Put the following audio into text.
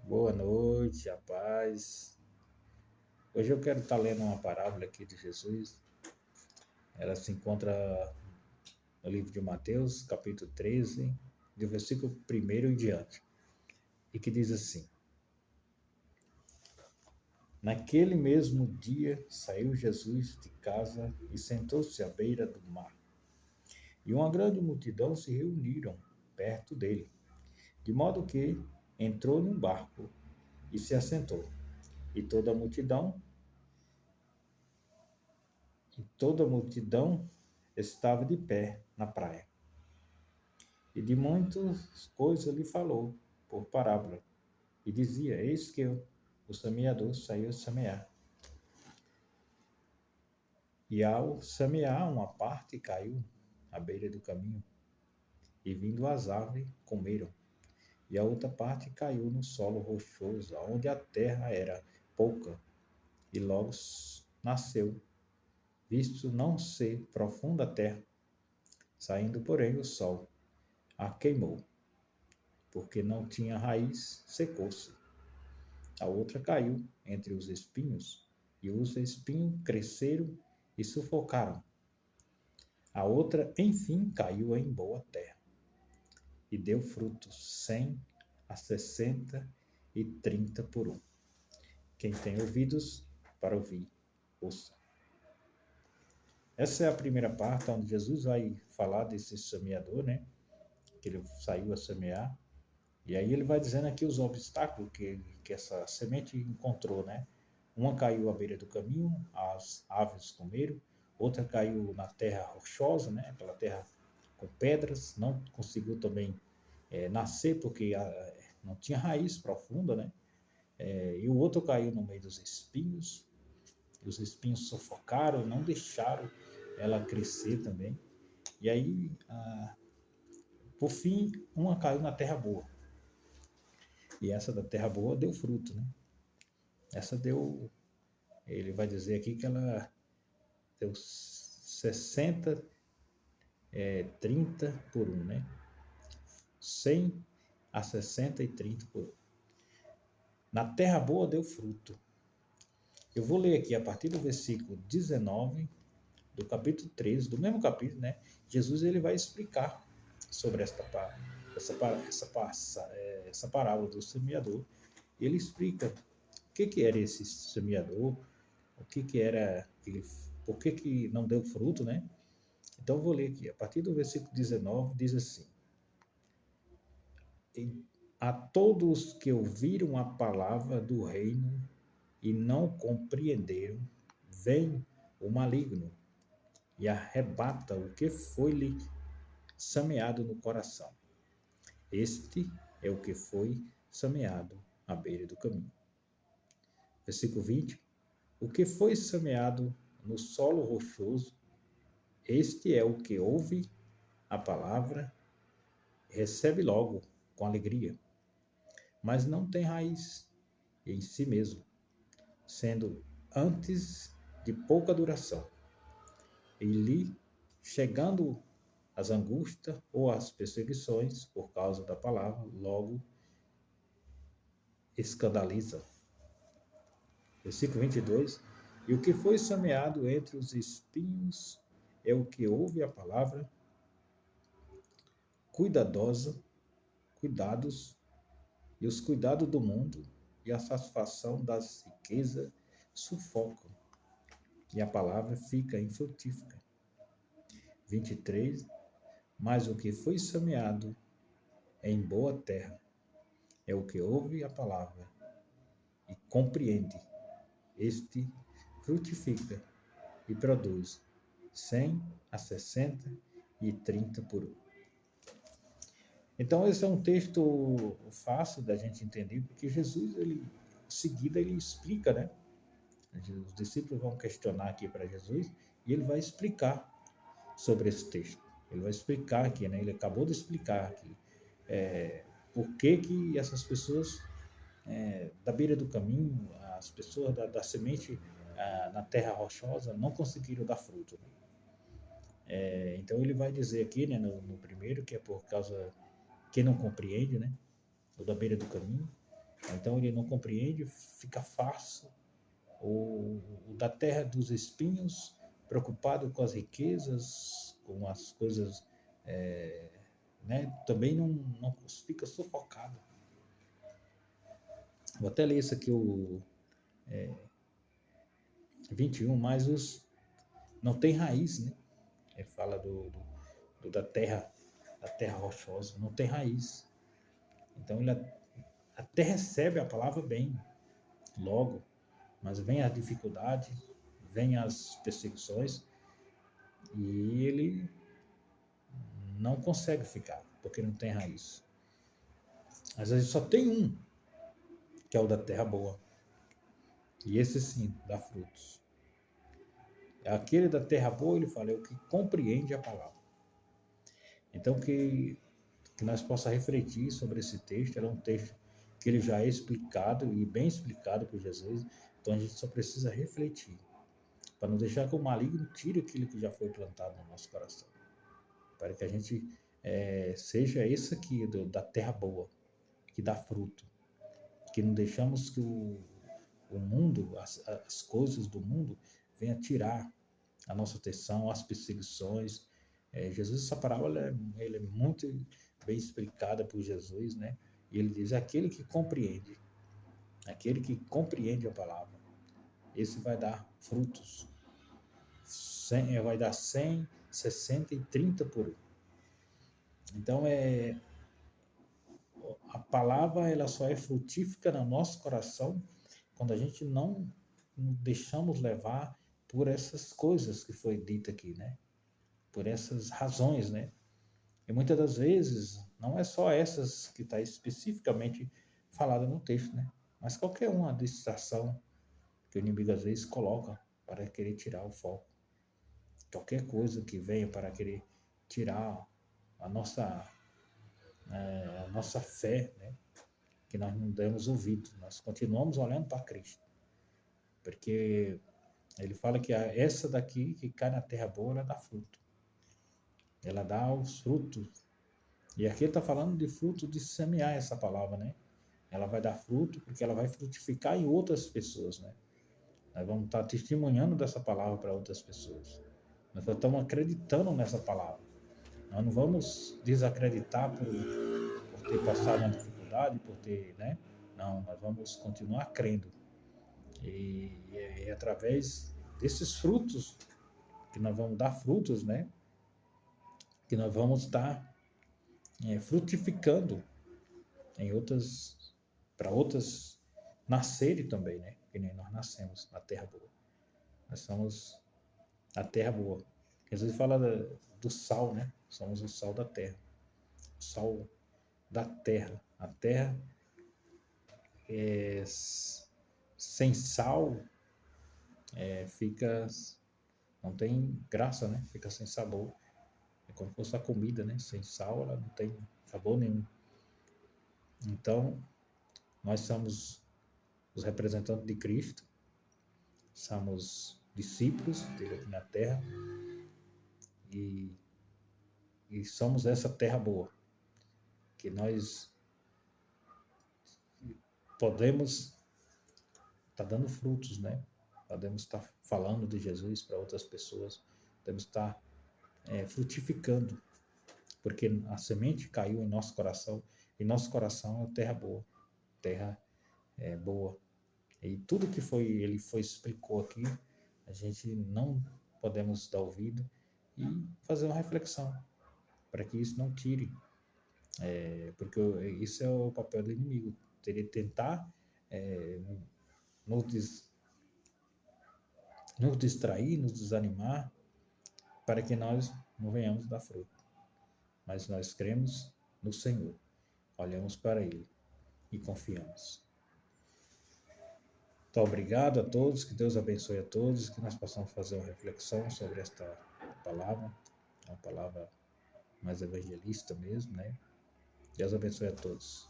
Boa noite, a paz. Hoje eu quero estar lendo uma parábola aqui de Jesus. Ela se encontra no livro de Mateus, capítulo 13, do versículo 1 em diante, e que diz assim: Naquele mesmo dia saiu Jesus de casa e sentou-se à beira do mar. E uma grande multidão se reuniram perto dele, de modo que entrou num barco e se assentou. E toda a multidão estava de pé na praia. E de muitas coisas lhe falou, por parábola, e dizia: Eis que o semeador saiu a semear. E ao semear, uma parte caiu à beira do caminho, e vindo as aves, comeram. E a outra parte caiu no solo rochoso, onde a terra era pouca, e logo nasceu, visto não ser profunda a terra. Saindo, porém, o sol a queimou, porque não tinha raiz, secou-se. A outra caiu entre os espinhos, e os espinhos cresceram e sufocaram. A outra, enfim, caiu em boa terra, e deu frutos 100, a 60 e 30 por um. Quem tem ouvidos para ouvir, ouça. Essa é a primeira parte, onde Jesus vai falar desse semeador, né? Que ele saiu a semear. E aí ele vai dizendo aqui os obstáculos que essa semente encontrou, né? Uma caiu à beira do caminho, as aves comeram. Outra caiu na terra rochosa, né? Aquela terra com pedras, não conseguiu também nascer porque não tinha raiz profunda, né? E o outro caiu no meio dos espinhos. E os espinhos sufocaram, não deixaram ela crescer também. E aí, por fim, uma caiu na terra boa. E essa da terra boa deu fruto, né? Essa deu, ele vai dizer aqui que ela deu 60, 30 por um, né? 100 a 60 e 30 por um. Na terra boa deu fruto. Eu vou ler aqui a partir do versículo 19 do capítulo 13, do mesmo capítulo, né? Jesus ele vai explicar sobre essa parábola do semeador. Ele explica o que era esse semeador, o que era, por que não deu fruto, né? Então, eu vou ler aqui. A partir do versículo 19, diz assim: A todos que ouviram a palavra do reino e não compreenderam, vem o maligno e arrebata o que foi-lhe semeado no coração. Este é o que foi semeado à beira do caminho. Versículo 20. O que foi semeado no solo rochoso, este é o que ouve a palavra, recebe logo com alegria, mas não tem raiz em si mesmo, sendo antes de pouca duração. E lhe chegando as angústias ou as perseguições por causa da palavra, logo escandaliza. Versículo 22. E o que foi semeado entre os espinhos é o que ouve a palavra, cuidados, e os cuidados do mundo e a satisfação das riquezas sufocam, e a palavra fica infrutífera. 23. Mas o que foi semeado em boa terra é o que ouve a palavra e compreende. Este frutifica e produz 100 a 60 e 30 por um. Então, esse é um texto fácil da gente entender, porque Jesus, em seguida, ele explica, né? Os discípulos vão questionar aqui para Jesus e ele vai explicar sobre esse texto. Ele vai explicar aqui, né? Ele acabou de explicar aqui por que essas pessoas da beira do caminho, as pessoas da semente na terra rochosa não conseguiram dar fruto. Né? Então ele vai dizer aqui, né, no primeiro, que é por causa que não compreende, né? O da beira do caminho. Então ele não compreende, fica farso. O da terra dos espinhos, preocupado com as riquezas, com as coisas, é, né? Também não fica sufocado. Vou até ler isso aqui, o 21, mas os não tem raiz, né? Ele fala da terra rochosa, não tem raiz. Então ele até recebe a palavra bem, logo, mas vem a dificuldade, vem as perseguições e ele não consegue ficar, porque não tem raiz. Às vezes só tem um, que é o da terra boa. E esse sim dá frutos. Aquele da terra boa, ele fala, é o que compreende a palavra. Então que nós possamos refletir sobre esse texto. Era um texto que ele já é explicado e bem explicado por Jesus. Então a gente só precisa refletir, para não deixar que o maligno tire aquilo que já foi plantado no nosso coração. Para que a gente seja esse aqui da terra boa, que dá fruto. Que não deixamos que o mundo, as coisas do mundo, venha tirar a nossa atenção, as perseguições. Jesus, essa parábola, ele é muito bem explicada por Jesus, né? E ele diz, aquele que compreende a palavra, esse vai dar frutos. Vai dar 100, 60 e 30 por um. Então, a palavra ela só é frutífica no nosso coração quando a gente não nos deixamos levar por essas coisas que foi dita aqui, né? Por essas razões, né? E muitas das vezes não é só essas que está especificamente falada no texto, né? Mas qualquer uma distração que o inimigo às vezes coloca para querer tirar o foco. Qualquer coisa que venha para querer tirar a nossa fé, né? Que nós não demos ouvido, nós continuamos olhando para Cristo. Porque ele fala que essa daqui que cai na terra boa, ela dá fruto. Ela dá os frutos. E aqui ele está falando de fruto de semear essa palavra, né? Ela vai dar fruto porque ela vai frutificar em outras pessoas, né? Nós vamos estar testemunhando dessa palavra para outras pessoas. Nós estamos acreditando nessa palavra. Nós não vamos desacreditar por ter passado uma dificuldade, por ter, né? Não, nós vamos continuar crendo. E é através desses frutos que nós vamos dar frutos, né? Que nós vamos estar frutificando em outras, para outras nascerem também, né? Que nem nós nascemos na terra boa. Nós somos a terra boa. Jesus fala do sal, né? Somos o sal da terra. O sal da terra. A terra sem sal fica, não tem graça, né? Fica sem sabor. É como se fosse a comida, né? Sem sal ela não tem sabor nenhum. Então, nós somos os representantes de Cristo, somos discípulos dele aqui na terra e somos essa terra boa, que nós podemos estar dando frutos, né? Podemos estar falando de Jesus para outras pessoas, podemos estar frutificando, porque a semente caiu em nosso coração, e nosso coração é terra boa, terra boa. E tudo que ele explicou aqui, a gente não podemos dar ouvido e fazer uma reflexão, para que isso não tire, porque isso é o papel do inimigo, ele tentar nos distrair, nos desanimar, para que nós não venhamos dar fruto. Mas nós cremos no Senhor, olhamos para Ele e confiamos. Então, obrigado a todos, que Deus abençoe a todos, que nós possamos fazer uma reflexão sobre esta palavra, uma palavra mais evangelista mesmo, né? Deus abençoe a todos.